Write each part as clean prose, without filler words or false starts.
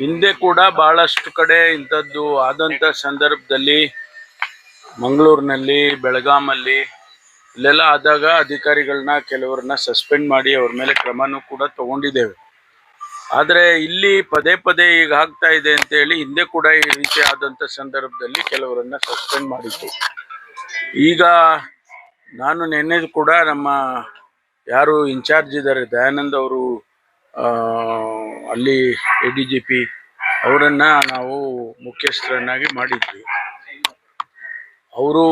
ಹಿಂದೆ ಕೂಡ ಬಹಳಷ್ಟು ಕಡೆ ಇಂಥದ್ದು ಆದಂಥ ಸಂದರ್ಭದಲ್ಲಿ ಮಂಗಳೂರಿನಲ್ಲಿ, ಬೆಳಗಾಮಲ್ಲಿ ಇಲ್ಲೆಲ್ಲ ಆದಾಗ ಅಧಿಕಾರಿಗಳನ್ನ ಕೆಲವರನ್ನ ಸಸ್ಪೆಂಡ್ ಮಾಡಿ ಅವ್ರ ಮೇಲೆ ಕ್ರಮನೂ ಕೂಡ ತಗೊಂಡಿದ್ದೇವೆ. ಆದರೆ ಇಲ್ಲಿ ಪದೇ ಪದೇ ಈಗ ಆಗ್ತಾ ಇದೆ ಅಂತೇಳಿ ಹಿಂದೆ ಕೂಡ ಈ ರೀತಿ ಆದಂಥ ಸಂದರ್ಭದಲ್ಲಿ ಕೆಲವರನ್ನ ಸಸ್ಪೆಂಡ್ ಮಾಡಿತ್ತು. ಈಗ ನಾನು ನಿನ್ನೆ ಕೂಡ ನಮ್ಮ ಯಾರು ಇನ್ಚಾರ್ಜ್ ಇದ್ದಾರೆ ದಯಾನಂದ್ ಅವರು, ಅಲ್ಲಿ ADGP ಅವರನ್ನು ನಾವು ಮುಖ್ಯಸ್ಥರನ್ನಾಗಿ ಮಾಡಿದ್ವಿ. ಅವರು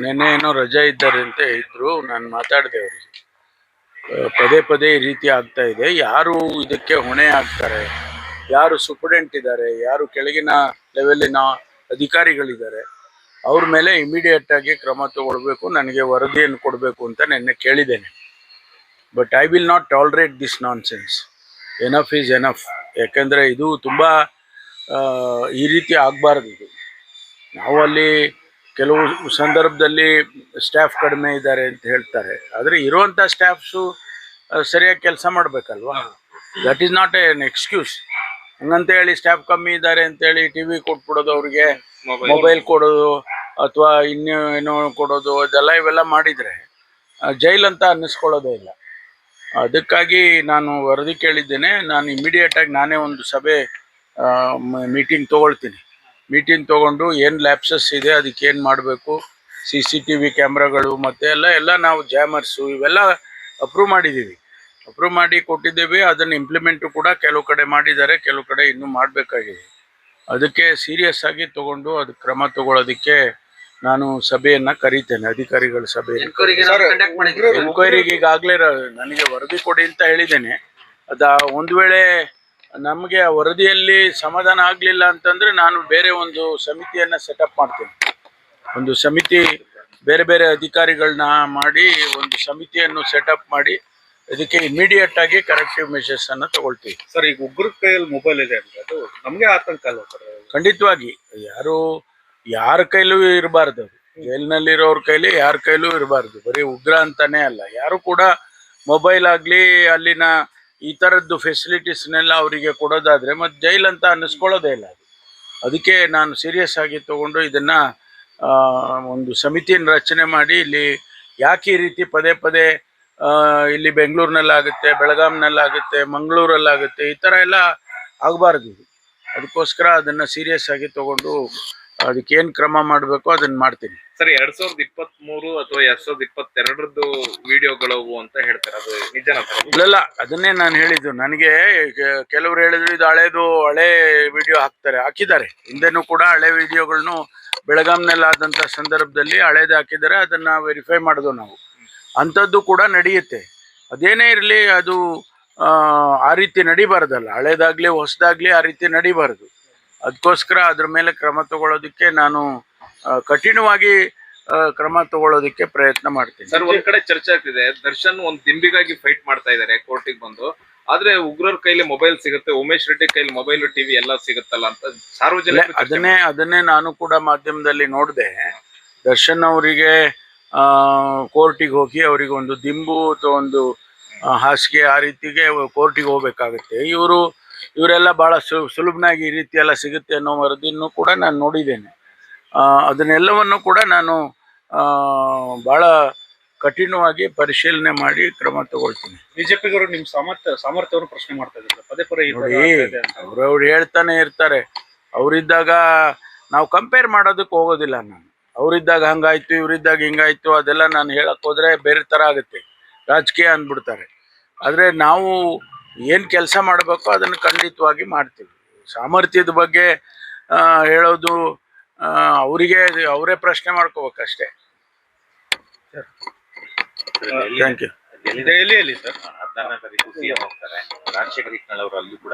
ನೆನ್ನೆ ಏನೋ ರಜೆ ಇದ್ದಾರೆ ಅಂತ ಇದ್ರು. ನಾನು ಮಾತಾಡಿದೆ ಅವರಿಗೆ, ಪದೇ ಪದೇ ಈ ರೀತಿ ಆಗ್ತಾ ಇದೆ, ಯಾರು ಇದಕ್ಕೆ ಹೊಣೆ ಆಗ್ತಾರೆ, ಯಾರು ಸೂಪರ್ಡೆಂಟ್ ಇದ್ದಾರೆ, ಯಾರು ಕೆಳಗಿನ ಲೆವೆಲಿನ ಅಧಿಕಾರಿಗಳಿದ್ದಾರೆ, ಅವ್ರ ಮೇಲೆ ಇಮಿಡಿಯೇಟ್ ಆಗಿ ಕ್ರಮ ತಗೊಳ್ಬೇಕು, ನನಗೆ ವರದಿಯನ್ನು ಕೊಡಬೇಕು ಅಂತ ನೆನ್ನೆ ಕೇಳಿದ್ದೇನೆ. But I will not tolerate this nonsense. Enough is enough. ಯಾಕೆಂದರೆ ಇದು ತುಂಬ ಈ ರೀತಿ ಆಗಬಾರ್ದು. ಇದು ನಾವು ಅಲ್ಲಿ ಕೆಲವು ಸಂದರ್ಭದಲ್ಲಿ ಸ್ಟಾಫ್ ಕಡಿಮೆ ಇದ್ದಾರೆ ಅಂತ ಹೇಳ್ತಾರೆ, ಆದರೆ ಇರುವಂಥ ಸ್ಟಾಫ್ಸು ಸರಿಯಾಗಿ ಕೆಲಸ ಮಾಡಬೇಕಲ್ವಾ? That is not an excuse. ಹಂಗಂತ ಹೇಳಿ ಸ್ಟಾಫ್ ಕಮ್ಮಿ ಇದ್ದಾರೆ ಅಂತೇಳಿ TV ಕೊಟ್ಬಿಡೋದು, ಅವ್ರಿಗೆ ಮೊಬೈಲ್ ಕೊಡೋದು ಅಥವಾ ಇನ್ನೂ ಏನೋ ಕೊಡೋದು, ಇವೆಲ್ಲ ಮಾಡಿದರೆ ಜೈಲಂತ ಅನ್ನಿಸ್ಕೊಳ್ಳೋದೇ ಇಲ್ಲ. ಅದಕ್ಕಾಗಿ ನಾನು ವರದಿ ಕೇಳಿದ್ದೇನೆ. ನಾನು ಇಮಿಡಿಯೇಟಾಗಿ ನಾನೇ ಒಂದು ಸಭೆ ಮೀಟಿಂಗ್ ತೊಗೊಳ್ತೀನಿ. ಮೀಟಿಂಗ್ ತೊಗೊಂಡು ಏನು ಲ್ಯಾಪ್ಸಸ್ ಇದೆ, ಅದಕ್ಕೆ ಏನು ಮಾಡಬೇಕು, CCTV ಕ್ಯಾಮ್ರಾಗಳು ಮತ್ತು ಎಲ್ಲ ನಾವು ಜಾಮರ್ಸು ಇವೆಲ್ಲ ಅಪ್ರೂವ್ ಮಾಡಿದ್ದೀವಿ, ಅಪ್ರೂವ್ ಮಾಡಿ ಕೊಟ್ಟಿದ್ದೇವೆ. ಅದನ್ನು ಇಂಪ್ಲಿಮೆಂಟು ಕೂಡ ಕೆಲವು ಕಡೆ ಮಾಡಿದ್ದಾರೆ, ಕೆಲವು ಕಡೆ ಇನ್ನೂ ಮಾಡಬೇಕಾಗಿದೆ. ಅದಕ್ಕೆ ಸೀರಿಯಸ್ ಆಗಿ ತೊಗೊಂಡು ಅದಕ್ಕೆ ಕ್ರಮ ತಗೊಳ್ಳೋದಕ್ಕೆ ನಾನು ಸಭೆಯನ್ನು ಕರೀತೇನೆ, ಅಧಿಕಾರಿಗಳ ಸಭೆ. ಎನ್ಕ್ವೈರಿಗೆ ಈಗಾಗಲೇ ನನಗೆ ವರದಿ ಕೊಡಿ ಅಂತ ಹೇಳಿದ್ದೇನೆ. ಒಂದು ವೇಳೆ ನಮಗೆ ಆ ವರದಿಯಲ್ಲಿ ಸಮಾಧಾನ ಆಗಲಿಲ್ಲ ಅಂತಂದರೆ ನಾನು ಬೇರೆ ಒಂದು ಸಮಿತಿಯನ್ನು ಸೆಟಪ್ ಮಾಡ್ತೇನೆ. ಒಂದು ಸಮಿತಿ, ಬೇರೆ ಬೇರೆ ಅಧಿಕಾರಿಗಳನ್ನ ಮಾಡಿ ಒಂದು ಸಮಿತಿಯನ್ನು ಸೆಟಪ್ ಮಾಡಿ ಇದಕ್ಕೆ ಇಮಿಡಿಯೇಟ್ ಆಗಿ ಕರೆಕ್ಟಿವ್ ಮೆಷರ್ಸ್ ಅನ್ನು ತಗೊಳ್ತೀವಿ. ಸರ್, ಈಗ ಉಗ್ರ ಕೈಯಲ್ಲಿ ಮೊಬೈಲ್ ಇದೆ ಅಂದ್ರೆ ಅದು ನಮಗೆ ಆತಂಕ ಅಲ್ವಾ ಸರ್? ಖಂಡಿತವಾಗಿ ಯಾರ ಕೈಲೂ ಇರಬಾರ್ದು. ಜೈಲಿನಲ್ಲಿರೋರ ಕೈಲಿ ಯಾರ ಕೈಲೂ ಇರಬಾರ್ದು. ಬರೀ ಉಗ್ರ ಅಂತಾನೆ ಅಲ್ಲ, ಯಾರು ಕೂಡ ಮೊಬೈಲ್ ಆಗಲಿ ಅಲ್ಲಿನ ಈ ಥರದ್ದು ಫೆಸಿಲಿಟೀಸ್ನೆಲ್ಲ ಅವರಿಗೆ ಕೊಡೋದಾದರೆ ಮತ್ತು ಜೈಲ್ ಅಂತ ಅನ್ನಿಸ್ಕೊಳ್ಳೋದೇ ಇಲ್ಲ. ಅದಕ್ಕೆ ನಾನು ಸೀರಿಯಸ್ ಆಗಿ ತೊಗೊಂಡು ಇದನ್ನು ಒಂದು ಸಮಿತಿಯನ್ನು ರಚನೆ ಮಾಡಿ, ಇಲ್ಲಿ ಯಾಕೆ ಈ ರೀತಿ ಪದೇ ಪದೇ ಇಲ್ಲಿ ಬೆಂಗಳೂರಿನಲ್ಲಾಗುತ್ತೆ, ಬೆಳಗಾಂನಲ್ಲಾಗುತ್ತೆ, ಮಂಗಳೂರಲ್ಲಾಗುತ್ತೆ, ಈ ಥರ ಎಲ್ಲ ಆಗಬಾರ್ದು. ಅದಕ್ಕೋಸ್ಕರ ಅದನ್ನು ಸೀರಿಯಸ್ ಆಗಿ ತೊಗೊಂಡು ಅದಕ್ಕೇನು ಕ್ರಮ ಮಾಡಬೇಕು ಅದನ್ನು ಮಾಡ್ತೀನಿ. ಸರ್, 2023 ಅಥವಾ 2022 ವಿಡಿಯೋಗಳು ಅಂತ ಹೇಳ್ತಾರೆ, ಅದು ನಿಜನಾ? ಇಲ್ಲ, ಅದನ್ನೇ ನಾನು ಹೇಳಿದ್ದು. ನನಗೆ ಕೆಲವರು ಹೇಳಿದ್ರು ಇದು ಹಳೆ ವಿಡಿಯೋ ಹಾಕಿದ್ದಾರೆ. ಹಿಂದೆನೂ ಕೂಡ ಹಳೆ ವಿಡಿಯೋಗಳನ್ನು ಬೆಳಗಾಂನಲ್ಲಾದಂಥ ಸಂದರ್ಭದಲ್ಲಿ ಹಳೇದು ಹಾಕಿದ್ದಾರೆ. ಅದನ್ನು ವೆರಿಫೈ ಮಾಡಿದ್ವು ನಾವು. ಅಂಥದ್ದು ಕೂಡ ನಡೆಯುತ್ತೆ. ಅದೇನೇ ಇರಲಿ, ಅದು ಆ ರೀತಿ ನಡಿಬಾರ್ದಲ್ಲ. ಹಳೇದಾಗಲಿ ಹೊಸದಾಗಲಿ ಆ ರೀತಿ ನಡಿಬಾರ್ದು. ಅದಕ್ಕೋಸ್ಕರ ಅದ್ರ ಮೇಲೆ ಕ್ರಮ ತಗೊಳ್ಳೋದಕ್ಕೆ ನಾನು ಕಠಿಣವಾಗಿ ಕ್ರಮ ತಗೊಳ್ಳೋದಕ್ಕೆ ಪ್ರಯತ್ನ ಮಾಡ್ತೀನಿ. ಸರ್, ಒಂದ್ ಕಡೆ ಚರ್ಚೆ ಆಗ್ತಿದೆ, ದರ್ಶನ್ ಒಂದು ದಿಂಬಿಗಾಗಿ ಫೈಟ್ ಮಾಡ್ತಾ ಇದ್ದಾರೆ ಕೋರ್ಟಿಗೆ ಬಂದು. ಆದ್ರೆ ಉಗ್ರರ ಕೈಲಿ ಮೊಬೈಲ್ ಸಿಗುತ್ತೆ, ಉಮೇಶ್ ರೆಡ್ಡಿ ಕೈಲಿ ಮೊಬೈಲ್, TV ಎಲ್ಲ ಸಿಗುತ್ತಲ್ಲ ಅಂತ ಸಾರ್ವಜನಿಕ ಅದನ್ನೇ ನಾನು ಕೂಡ ಮಾಧ್ಯಮದಲ್ಲಿ ನೋಡಿದೆ. ದರ್ಶನ್ ಅವರಿಗೆ ಕೋರ್ಟಿಗೆ ಹೋಗಿ ಅವರಿಗೆ ಒಂದು ದಿಂಬು ಅಥವಾ ಒಂದು ಹಾಸಿಗೆ ಆ ರೀತಿಗೆ ಕೋರ್ಟಿಗೆ ಹೋಗ್ಬೇಕಾಗುತ್ತೆ. ಇವರೆಲ್ಲ ಭಾಳ ಸುಲಭನಾಗಿ ಈ ರೀತಿ ಎಲ್ಲ ಸಿಗುತ್ತೆ ಅನ್ನೋ ವರದಿಯನ್ನು ಕೂಡ ನಾನು ನೋಡಿದ್ದೇನೆ. ಅದನ್ನೆಲ್ಲವನ್ನು ಕೂಡ ನಾನು ಭಾಳ ಕಠಿಣವಾಗಿ ಪರಿಶೀಲನೆ ಮಾಡಿ ಕ್ರಮ ತಗೊಳ್ತೀನಿ. ಬಿಜೆಪಿಗವರು ನಿಮ್ಮ ಸಾಮರ್ಥ್ಯವನ್ನು ಪ್ರಶ್ನೆ ಮಾಡ್ತಾ ಇದ್ದಾರೆ ಪದೇ ಪದೇ. ಅವ್ರು ಹೇಳ್ತಾನೆ ಇರ್ತಾರೆ. ಅವರಿದ್ದಾಗ ನಾವು ಕಂಪೇರ್ ಮಾಡೋದಕ್ಕೆ ಹೋಗೋದಿಲ್ಲ. ನಾನು ಅವರಿದ್ದಾಗ ಹಂಗಾಯ್ತು, ಇವರಿದ್ದಾಗ ಹಿಂಗಾಯ್ತು, ಅದೆಲ್ಲ ನಾನು ಹೇಳಕ್ಕೆ ಹೋದರೆ ಬೇರೆ ಥರ ಆಗುತ್ತೆ, ರಾಜಕೀಯ ಅಂದ್ಬಿಡ್ತಾರೆ. ಆದರೆ ನಾವು ಏನು ಕೆಲಸ ಮಾಡಬೇಕೋ ಅದನ್ನು ಖಂಡಿತವಾಗಿ ಮಾಡ್ತೀವಿ. ಸಾಮರ್ಥ್ಯದ ಬಗ್ಗೆ ಹೇಳೋದು ಅವರೇ ಪ್ರಶ್ನೆ ಮಾಡ್ಕೋಬೇಕಷ್ಟೇ. Thank you. ದೆಹಲಿಯಲ್ಲಿ ಸರ್ 14ನೇ ತಾರೀಕು CM ಹೋಗ್ತಾರೆ. ರಾಜಶೇಖರ್ ಹಿಟ್ನಾಳ್ ಅವರು ಅಲ್ಲಿ ಕೂಡ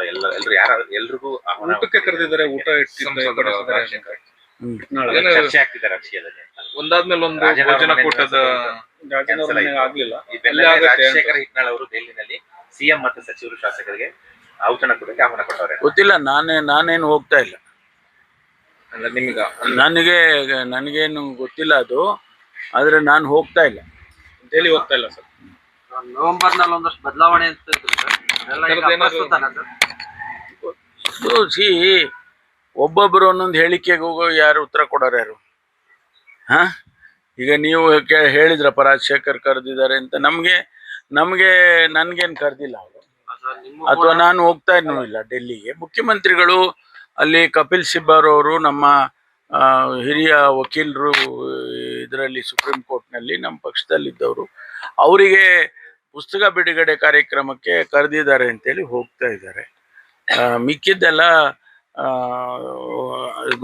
ಎಲ್ರಿಗೂ ಊಟಕ್ಕೆ ಕರೆದಿದ್ದಾರೆ, ಊಟ ಚರ್ಚೆ ಆಗ್ತಿದ್ದಾರೆ ರಾಜಕೀಯದಲ್ಲಿ. ಒಂದಾದ್ಮೇಲೆ ಒಂದು ಭೋಜನ ಕೂಟದ ಆಗ್ಲಿಲ್ಲ. ರಾಜಶೇಖರ್ ಹಿಟ್ನಾಳ್ ಅವರು ದೆಹಲಿನಲ್ಲಿ CM ಮತ್ತು ಸಚಿವರು ಶಾಸಕರಿಗೆ ಔತಣ ಕೂಟಕ್ಕೆ ಆಹ್ವಾನ ಕೊಟ್ಟವ್ರೆ. ಗೊತ್ತಿಲ್ಲ, ನಾನೇನು ಹೋಗ್ತಾ ಇಲ್ಲ. ನನಗೇನು ಗೊತ್ತಿಲ್ಲ ಅದು, ಆದರೆ ನಾನು ಹೋಗ್ತಾ ಇಲ್ಲ, ದೆಹಲಿ ಹೋಗ್ತಾ ಇಲ್ಲ ಸರ್. ನವೆಂಬರ್ನಲ್ಲಿ ಒಂದಷ್ಟು ಬದಲಾವಣೆ ಅಂತ ಸಿ ಒಬ್ಬೊಬ್ಬರು ಒಂದೊಂದು ಹೇಳಿಕೆಗೆ ಹೋಗೋ ಯಾರು ಉತ್ತರ ಕೊಡೋರು ಯಾರು? ಹಾ, ಈಗ ನೀವು ಹೇಳಿದ್ರಪ್ಪ ರಾಜಶೇಖರ್ ಕರೆದಿದ್ದಾರೆ ಅಂತ, ನನ್ಗೇನು ಕರೆದಿಲ್ಲ ಅವರು, ಅಥವಾ ನಾನು ಹೋಗ್ತಾ ಇಲ್ಲ ಡೆಲ್ಲಿಗೆ. ಮುಖ್ಯಮಂತ್ರಿಗಳು ಅಲ್ಲಿ ಕಪಿಲ್ ಸಿಬ್ಬಾರ್ ಅವರು ನಮ್ಮ ಹಿರಿಯ ವಕೀಲರು ಇದರಲ್ಲಿ ಸುಪ್ರೀಂ ಕೋರ್ಟ್ನಲ್ಲಿ ನಮ್ಮ ಪಕ್ಷದಲ್ಲಿದ್ದವರು, ಅವರಿಗೆ ಪುಸ್ತಕ ಬಿಡುಗಡೆ ಕಾರ್ಯಕ್ರಮಕ್ಕೆ ಕರೆದಿದ್ದಾರೆ ಅಂತೇಳಿ ಹೋಗ್ತಾ ಇದ್ದಾರೆ. ಮಿಕ್ಕಿದ್ದೆಲ್ಲ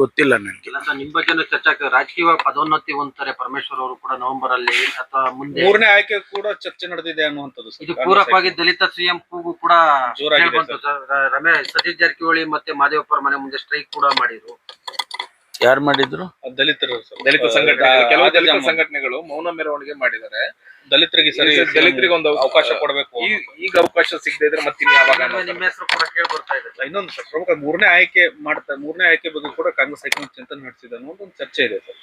ಗೊತ್ತಿಲ್ಲ ನನಗೆ. ನಿಮ್ ಬಗ್ಗೆ ಚರ್ಚೆ ಆಗ್ತದೆ. ರಾಜಕೀಯ ಪದೋನ್ನತಿ ಹೊಂದ್ತಾರೆ ಪರಮೇಶ್ವರ್ ಅವರು ಕೂಡ ನವೆಂಬರ್ ಅಲ್ಲಿ, ಅಥವಾ ಮುಂದೆ 3ನೇ ಆಯ್ಕೆ ಕೂಡ ಚರ್ಚೆ ನಡೆದಿದೆ ಅನ್ನುವಂಥದ್ದು. ಇದು ಪೂರಕವಾಗಿ ದಲಿತ ಸಿಎಂ ಕೂಗು ಕೂಡ ಜೋರಾಗಿದೆ ಕೇಳ್ಬಂತು ಸರ್. ರಮೇಶ್ ಸತೀಶ್ ಜಾರಕಿಹೊಳಿ ಮತ್ತೆ ಮಾದೇವಪ್ಪರ ಮನೆ ಮುಂದೆ ಸ್ಟ್ರೈಕ್ ಕೂಡ ಮಾಡಿದ್ರು. ಯಾರು ಮಾಡಿದ್ರು? ದಲಿತ ಸಂಘಟನೆಗಳು, ಕೆಲವು ದಲಿತ ಸಂಘಟನೆಗಳು ಮೌನ ಮೆರವಣಿಗೆ ಮಾಡಿದ್ದಾರೆ. ದಲಿತರಿಗೆ ಒಂದು ಅವಕಾಶ ಕೊಡಬೇಕು. ಈಗ ಅವಕಾಶ ಸಿಗದೆ ಇದ್ರೆ ಮತ್ತೆ ಯಾವಾಗ? ನಿಮ್ಮ ಹೆಸರು ಕೂಡ ಕೇಳಿ ಬರ್ತಾ ಇದೆ. ಇನ್ನೊಂದು ಸರ್, ಪ್ರಮುಖ 3ನೇ ಆಯ್ಕೆ ಬಗ್ಗೆ ಕೂಡ ಕಾಂಗ್ರೆಸ್ ಹೈಕಮಾಂಡ್ ಚಿಂತನೆ ನಡೆಸಿದೆ ಅನ್ನೋ ಒಂದು ಚರ್ಚೆ ಇದೆ ಸರ್.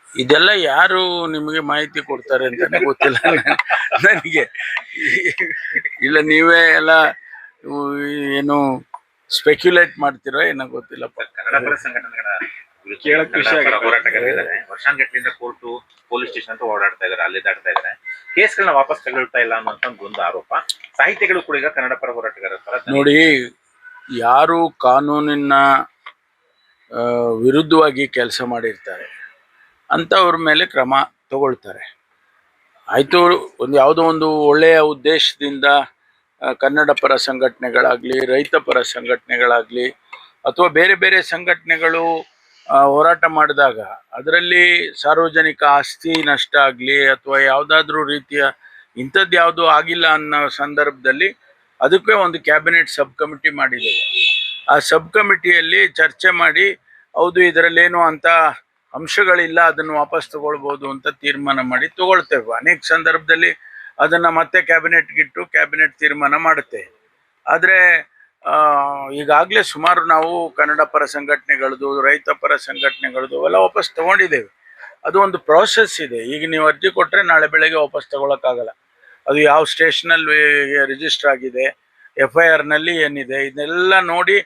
ಇದೆಲ್ಲ ಯಾರು ನಿಮಗೆ ಮಾಹಿತಿ ಕೊಡ್ತಾರೆ ಅಂತಾನೆ ಗೊತ್ತಿಲ್ಲ ನನಗೆ. ಇಲ್ಲ ನೀವೇ ಎಲ್ಲ ಏನು ಸ್ಪೆಕ್ಯುಲೇಟ್ ಮಾಡ್ತಿರೋ ಏನೋ ಗೊತ್ತಿಲ್ಲಪ್ಪ. ಕನ್ನಡ ಪರ ಸಂಘಟನೆಗಳ ಹೋರಾಟಗಾರರಿದ್ದಾರೆ. ವರ್ಷಾಂಗಟ್ಲಿಂದ ಕೋರ್ಟು, ಪೊಲೀಸ್ ಸ್ಟೇಷನ್ ಅಂತ ಓಡಾಡ್ತಾ ಇದಾರೆ, ಅಲ್ಲಿ ದಾಡ್ತಾ ಇದಾರೆ. ಕೇಸ್ಗಳನ್ನ ವಾಪಸ್ ತಗೊಳ್ತಾ ಇಲ್ಲ ಅನ್ನುವಂತ ಒಂದು ಆರೋಪ. ಸಾಹಿತಿಗಳು ಕೂಡ ಈಗ ಕನ್ನಡ ಪರ ಹೋರಾಟಗಾರರ ಪರ. ನೋಡಿ, ಯಾರು ಕಾನೂನಿನ ವಿರುದ್ಧವಾಗಿ ಕೆಲಸ ಮಾಡಿರ್ತಾರೆ ಅಂಥವ್ರ ಮೇಲೆ ಕ್ರಮ ತಗೊಳ್ತಾರೆ. ಆಯಿತು, ಯಾವುದೋ ಒಂದು ಒಳ್ಳೆಯ ಉದ್ದೇಶದಿಂದ ಕನ್ನಡ ಪರ ಸಂಘಟನೆಗಳಾಗಲಿ, ರೈತ ಪರ ಸಂಘಟನೆಗಳಾಗಲಿ, ಅಥವಾ ಬೇರೆ ಬೇರೆ ಸಂಘಟನೆಗಳು ಹೋರಾಟ ಮಾಡಿದಾಗ ಅದರಲ್ಲಿ ಸಾರ್ವಜನಿಕ ಆಸ್ತಿ ನಷ್ಟ ಆಗಲಿ ಅಥವಾ ಯಾವುದಾದ್ರೂ ರೀತಿಯ ಇಂಥದ್ದು ಯಾವುದೂ ಆಗಿಲ್ಲ ಅನ್ನೋ ಸಂದರ್ಭದಲ್ಲಿ ಅದಕ್ಕೆ ಒಂದು ಕ್ಯಾಬಿನೆಟ್ ಸಬ್ ಕಮಿಟಿ ಮಾಡಿದ್ದೇವೆ. ಆ ಸಬ್ ಕಮಿಟಿಯಲ್ಲಿ ಚರ್ಚೆ ಮಾಡಿ, ಹೌದು ಇದರಲ್ಲೇನು ಅಂತ ಅಂಶಗಳಿಲ್ಲ, ಅದನ್ನು ವಾಪಸ್ ತಗೊಳ್ಬೋದು ಅಂತ ತೀರ್ಮಾನ ಮಾಡಿ ತಗೊಳ್ತೇವೆ. ಅನೇಕ ಸಂದರ್ಭದಲ್ಲಿ ಅದನ್ನು ಮತ್ತೆ ಕ್ಯಾಬಿನೆಟ್ಗಿಟ್ಟು ಕ್ಯಾಬಿನೆಟ್ ತೀರ್ಮಾನ ಮಾಡುತ್ತೆ. ಆದರೆ ಈಗಾಗಲೇ ಸುಮಾರು ನಾವು ಕನ್ನಡ ಪರ ಸಂಘಟನೆಗಳದ್ದು, ರೈತ ಪರ ಸಂಘಟನೆಗಳದ್ದು ಅವೆಲ್ಲ ವಾಪಸ್ ತಗೊಂಡಿದ್ದೇವೆ. ಅದು ಒಂದು ಪ್ರಾಸೆಸ್ ಇದೆ. ಈಗ ನೀವು ಅರ್ಜಿ ಕೊಟ್ಟರೆ ನಾಳೆ ಬೆಳಗ್ಗೆ ವಾಪಸ್ ತಗೊಳಕ್ಕಾಗಲ್ಲ. ಅದು ಯಾವ ಸ್ಟೇಷನಲ್ಲಿ ರಿಜಿಸ್ಟರ್ ಆಗಿದೆ, FIRನಲ್ಲಿ ಏನಿದೆ, ಇದನ್ನೆಲ್ಲ ನೋಡಿ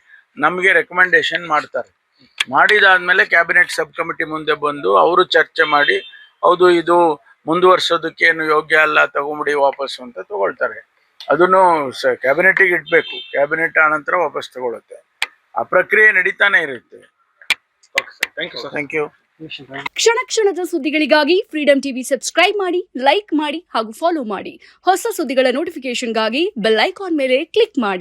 ನಮಗೆ ರೆಕಮೆಂಡೇಶನ್ ಮಾಡ್ತಾರೆ. ಮಾಡಿದಾದ್ಮೇಲೆ ಕ್ಯಾಬಿನೆಟ್ ಸಬ್ ಕಮಿಟಿ ಮುಂದೆ ಬಂದು ಅವರು ಚರ್ಚೆ ಮಾಡಿ, ಹೌದು ಇದು ಮುಂದುವರ್ಸೋದಕ್ಕೆ ಏನು ಯೋಗ್ಯ ಅಲ್ಲ, ತಗೊಂಬಿಡಿ ವಾಪಸ್ಸು ಅಂತ ತಗೊಳ್ತಾರೆ. ಅದನ್ನು ಕ್ಯಾಬಿನೆಟಿಗೆ ಇಡಬೇಕು. ಕ್ಯಾಬಿನೆಟ್ ಆನಂತರ ವಾಪಸ್ ತಗೊಳುತ್ತೆ. ಆ ಪ್ರಕ್ರಿಯೆ ನಡೀತಾನೆ ಇರುತ್ತೆ. Okay sir, thank you sir. Thank you. ಕ್ಷಣ ಕ್ಷಣದ ಸುದ್ದಿಗಳಿಗಾಗಿ ಫ್ರೀಡಂ ಟಿವಿ ಸಬ್ಸ್ಕ್ರೈಬ್ ಮಾಡಿ, ಲೈಕ್ ಮಾಡಿ ಹಾಗೂ ಫಾಲೋ ಮಾಡಿ. ಹೊಸ ಸುದ್ದಿಗಳ ನೋಟಿಫಿಕೇಶನ್ಗಾಗಿ ಬೆಲ್ ಐಕಾನ್ ಮೇಲೆ ಕ್ಲಿಕ್ ಮಾಡಿ.